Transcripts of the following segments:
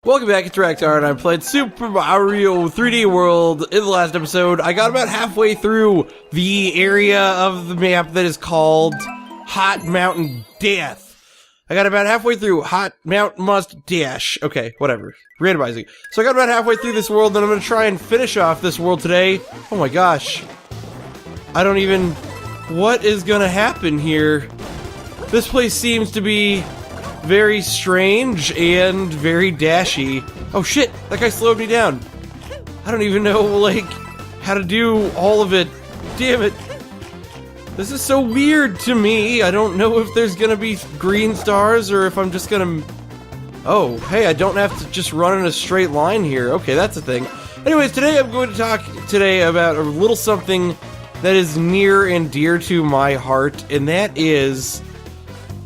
Welcome back, it's Rectar, and I played Super Mario 3D World. In the last episode, I got about halfway through the area of the map that is called Hot Mountain Death. I got about halfway through Hot Mount Must Dash. Okay, whatever. Randomizing. So I got about halfway through this world, and I'm going to try and finish off this world today. Oh my gosh. I don't even... What is going to happen here? This place seems to be very strange and very dashy. Oh shit, that guy slowed me down. I don't even know, like, how to do all of it. Damn it. This is so weird to me. I don't know if there's gonna be green stars or if I'm just gonna... Oh, hey, I don't have to just run in a straight line here. Okay, that's a thing. Anyways, today I'm going to talk about a little something that is near and dear to my heart, and that is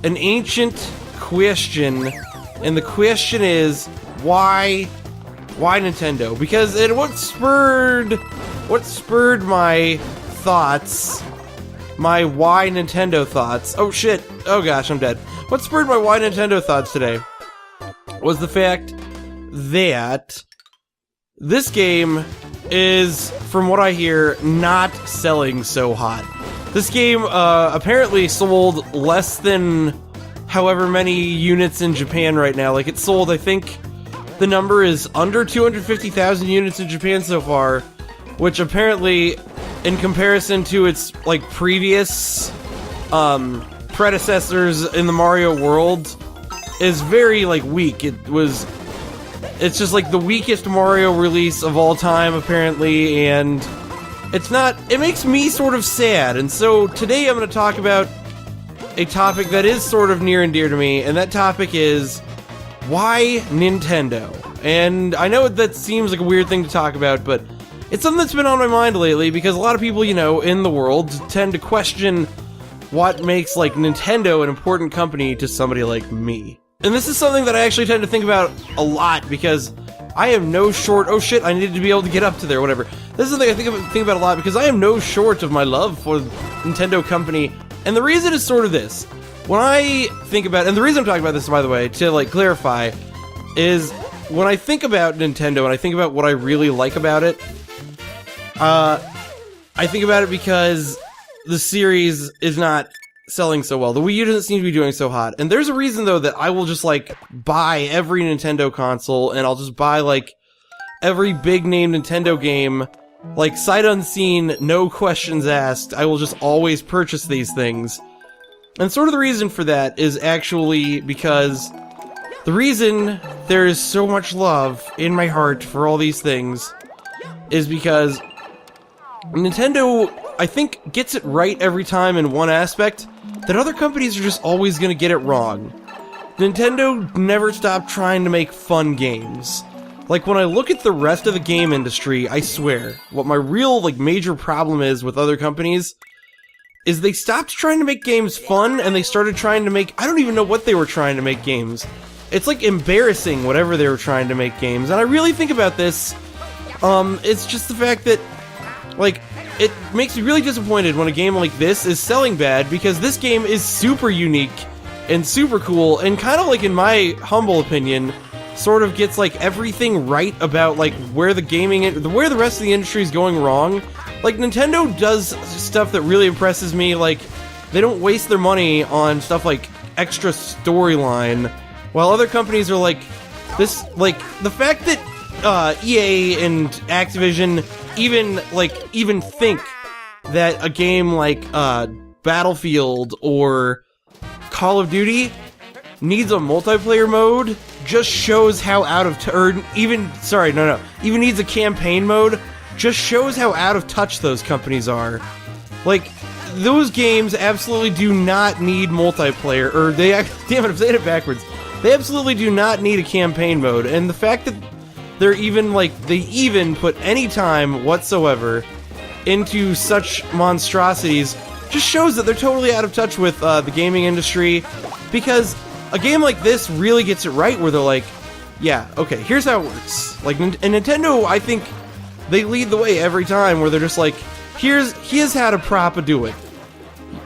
an ancient question, and the question is why Nintendo? Because what spurred my thoughts, my why Nintendo thoughts. Oh shit, oh gosh, I'm dead. What spurred my why Nintendo thoughts today was the fact that this game is, from what I hear, not selling so hot. This game apparently sold less than however many units in Japan right now. Like, it's sold, I think the number is under 250,000 units in Japan so far, which apparently, in comparison to its, like, previous predecessors in the Mario world, is very, like, weak. It's just, like, the weakest Mario release of all time, apparently, and it makes me sort of sad. And so, today I'm going to talk about a topic that is sort of near and dear to me, and that topic is why Nintendo? And I know that seems like a weird thing to talk about, but it's something that's been on my mind lately because a lot of people, you know, in the world tend to question what makes, like, Nintendo an important company to somebody like me. And this is something that I actually tend to think about a lot because I am no short... Oh shit, I needed to be able to get up to there, whatever. This is something I think about a lot because I am no short of my love for the Nintendo company. And the reason is sort of this. When I think about... And the reason I'm talking about this, by the way, to, like, clarify, is when I think about Nintendo and I think about what I really like about it, I think about it because the series is not selling so well. The Wii U doesn't seem to be doing so hot. And there's a reason, though, that I will just, like, buy every Nintendo console, and I'll just buy, like, every big-name Nintendo game, like, sight unseen, no questions asked. I will just always purchase these things. And sort of the reason for that is actually because the reason there is so much love in my heart for all these things is because Nintendo, I think, gets it right every time in one aspect that other companies are just always gonna get it wrong. Nintendo never stopped trying to make fun games. Like, when I look at the rest of the game industry, I swear, what my real, like, major problem is with other companies is they stopped trying to make games fun, and they started trying to make... I don't even know what they were trying to make games. It's, like, embarrassing, whatever they were trying to make games. And I really think about this, it's just the fact that, like, it makes me really disappointed when a game like this is selling bad, because this game is super unique and super cool, and kind of, like, in my humble opinion, sort of gets, like, everything right about, like, where the rest of the industry is going wrong. Like, Nintendo does stuff that really impresses me. Like, they don't waste their money on stuff like extra storyline, while other companies are like this. Like, the fact that EA and Activision even think that a game like Battlefield or Call of Duty needs a multiplayer mode just shows how out of even needs a campaign mode, just shows how out of touch those companies are. Like, those games absolutely do not need multiplayer, or damn it, I'm saying it backwards. They absolutely do not need a campaign mode, and the fact that they even put any time whatsoever into such monstrosities just shows that they're totally out of touch with the gaming industry, because a game like this really gets it right, where they're like, yeah, okay, here's how it works. Like, and Nintendo, I think, they lead the way every time, where they're just like, here's how to proper do it.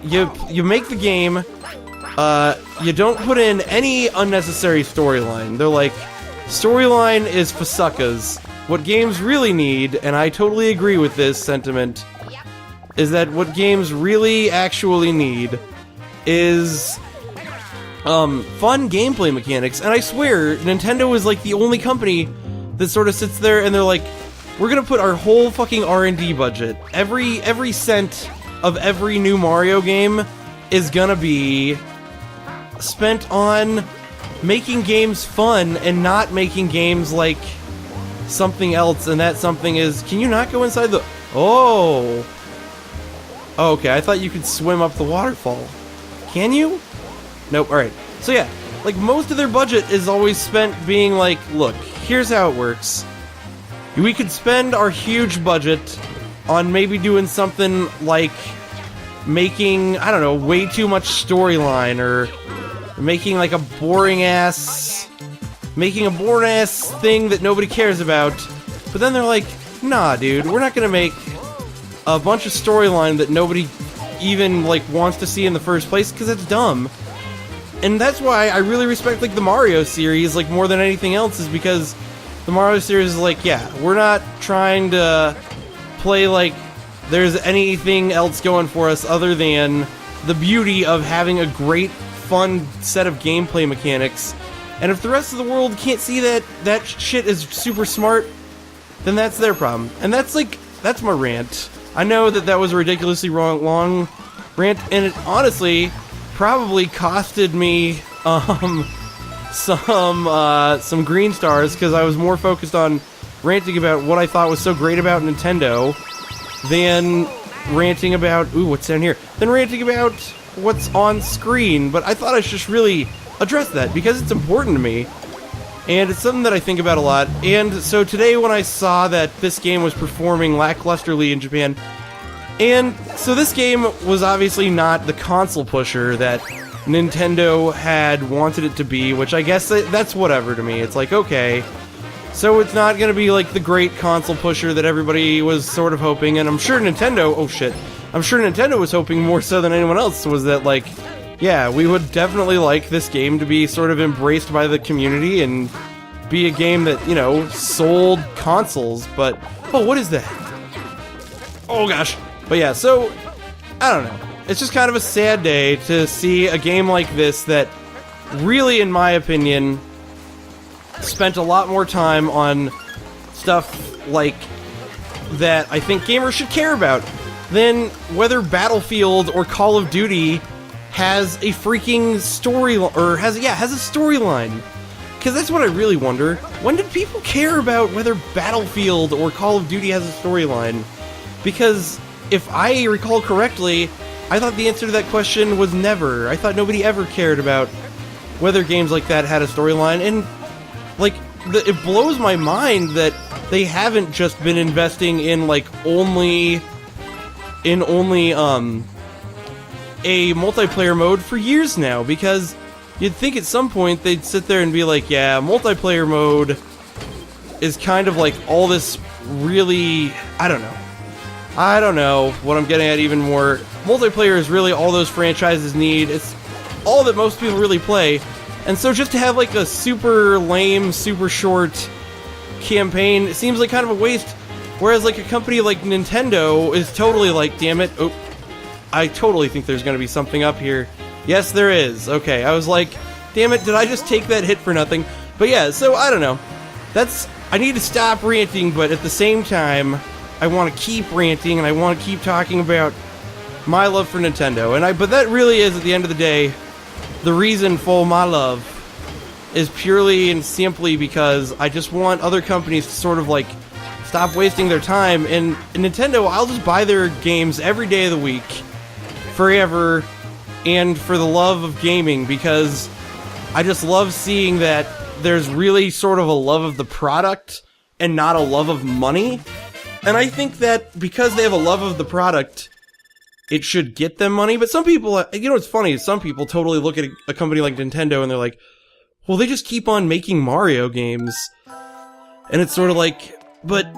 You make the game, you don't put in any unnecessary storyline. They're like, storyline is for suckers. What games really need, and I totally agree with this sentiment, is that what games really actually need is fun gameplay mechanics. And I swear, Nintendo is like the only company that sort of sits there and they're like, we're gonna put our whole fucking R&D budget, every cent of every new Mario game is gonna be spent on making games fun and not making games like something else. And that something is, can you not go inside the... Oh, okay, I thought you could swim up the waterfall. Can you? Nope, alright. So yeah, like most of their budget is always spent being like, look, here's how it works. We could spend our huge budget on maybe doing something like making, I don't know, way too much storyline, or making like a boring ass thing that nobody cares about. But then they're like, nah, dude, we're not gonna make a bunch of storyline that nobody even like wants to see in the first place, because it's dumb. And that's why I really respect like the Mario series like more than anything else, is because the Mario series is like, yeah, we're not trying to play like there's anything else going for us other than the beauty of having a great, fun set of gameplay mechanics. And if the rest of the world can't see that shit is super smart, then that's their problem. And that's my rant. I know that was a ridiculously long rant, and it honestly probably costed me some green stars, because I was more focused on ranting about what I thought was so great about Nintendo than ranting about, ooh, what's down here, than ranting about what's on screen. But I thought I should just really address that, because it's important to me, and it's something that I think about a lot. And so today when I saw that this game was performing lacklusterly in Japan, and so this game was obviously not the console pusher that Nintendo had wanted it to be, which I guess that's whatever to me. It's like, okay, so it's not gonna be like the great console pusher that everybody was sort of hoping. And I'm sure Nintendo, I'm sure Nintendo was hoping more so than anyone else, was that like, yeah, we would definitely like this game to be sort of embraced by the community and be a game that, you know, sold consoles. But, oh, what is that? Oh gosh. But yeah, so, I don't know. It's just kind of a sad day to see a game like this that really, in my opinion, spent a lot more time on stuff like that I think gamers should care about than whether Battlefield or Call of Duty has a freaking story, or has a storyline. Because that's what I really wonder. When did people care about whether Battlefield or Call of Duty has a storyline? Because if I recall correctly, I thought the answer to that question was never. I thought nobody ever cared about whether games like that had a storyline, and like it blows my mind that they haven't just been investing in like only a multiplayer mode for years now, because you'd think at some point they'd sit there and be like, yeah, multiplayer mode is kind of like all this really, I don't know what I'm getting at even more. Multiplayer is really all those franchises need. It's all that most people really play. And so just to have like a super lame, super short campaign, it seems like kind of a waste. Whereas like a company like Nintendo is totally like, damn it, oh, I totally think there's going to be something up here. Yes, there is. Okay, I was like, damn it, did I just take that hit for nothing? But yeah, so I don't know. I need to stop ranting, but at the same time, I want to keep ranting, and I want to keep talking about my love for Nintendo. But that really is, at the end of the day, the reason for my love is purely and simply because I just want other companies to sort of like stop wasting their time. And Nintendo, I'll just buy their games every day of the week, forever, and for the love of gaming, because I just love seeing that there's really sort of a love of the product and not a love of money. And I think that because they have a love of the product, it should get them money. But some people, you know what's funny is some people totally look at a company like Nintendo and they're like, well, they just keep on making Mario games. And it's sort of like, but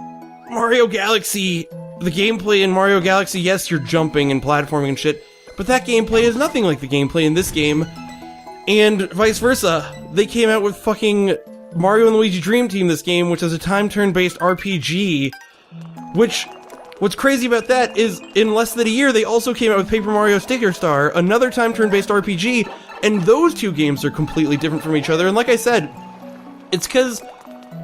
Mario Galaxy, the gameplay in Mario Galaxy, yes, you're jumping and platforming and shit, but that gameplay is nothing like the gameplay in this game. And vice versa. They came out with fucking Mario and Luigi Dream Team this game, which is a time turn-based RPG, which, what's crazy about that is, in less than a year, they also came out with Paper Mario Sticker Star, another time turn-based RPG, and those two games are completely different from each other, and like I said, it's because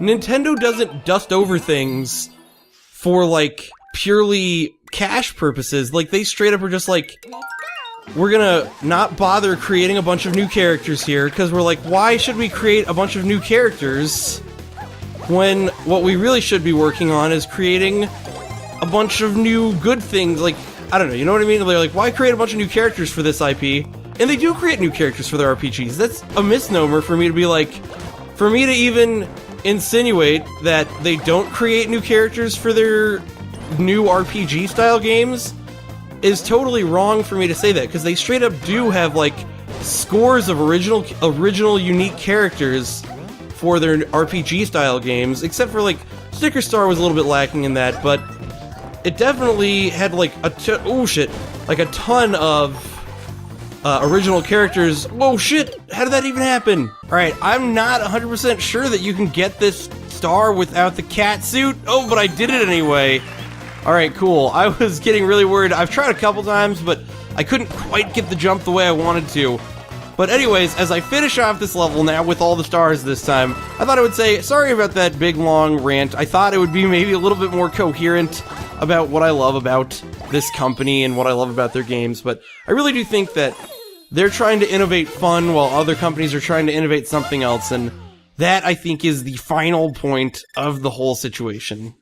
Nintendo doesn't dust over things for, like, purely cash purposes. Like, they straight up are just like, we're gonna not bother creating a bunch of new characters here, because we're like, why should we create a bunch of new characters when what we really should be working on is creating a bunch of new good things? Like, I don't know, you know what I mean? They're like, why create a bunch of new characters for this IP? And they do create new characters for their RPGs. That's a misnomer for me to be like, for me to even insinuate that they don't create new characters for their new RPG style games is totally wrong for me to say that, because they straight up do have like scores of original unique characters for their RPG style games, except for like Sticker Star was a little bit lacking in that, but it definitely had like a ton of original characters. Whoa, shit! How did that even happen? Alright, I'm not 100% sure that you can get this star without the cat suit. Oh, but I did it anyway. Alright, cool. I was getting really worried. I've tried a couple times, but I couldn't quite get the jump the way I wanted to. But anyways, as I finish off this level now with all the stars this time, I thought I would say, sorry about that big long rant. I thought it would be maybe a little bit more coherent about what I love about this company and what I love about their games, but I really do think that they're trying to innovate fun while other companies are trying to innovate something else, and that, I think, is the final point of the whole situation.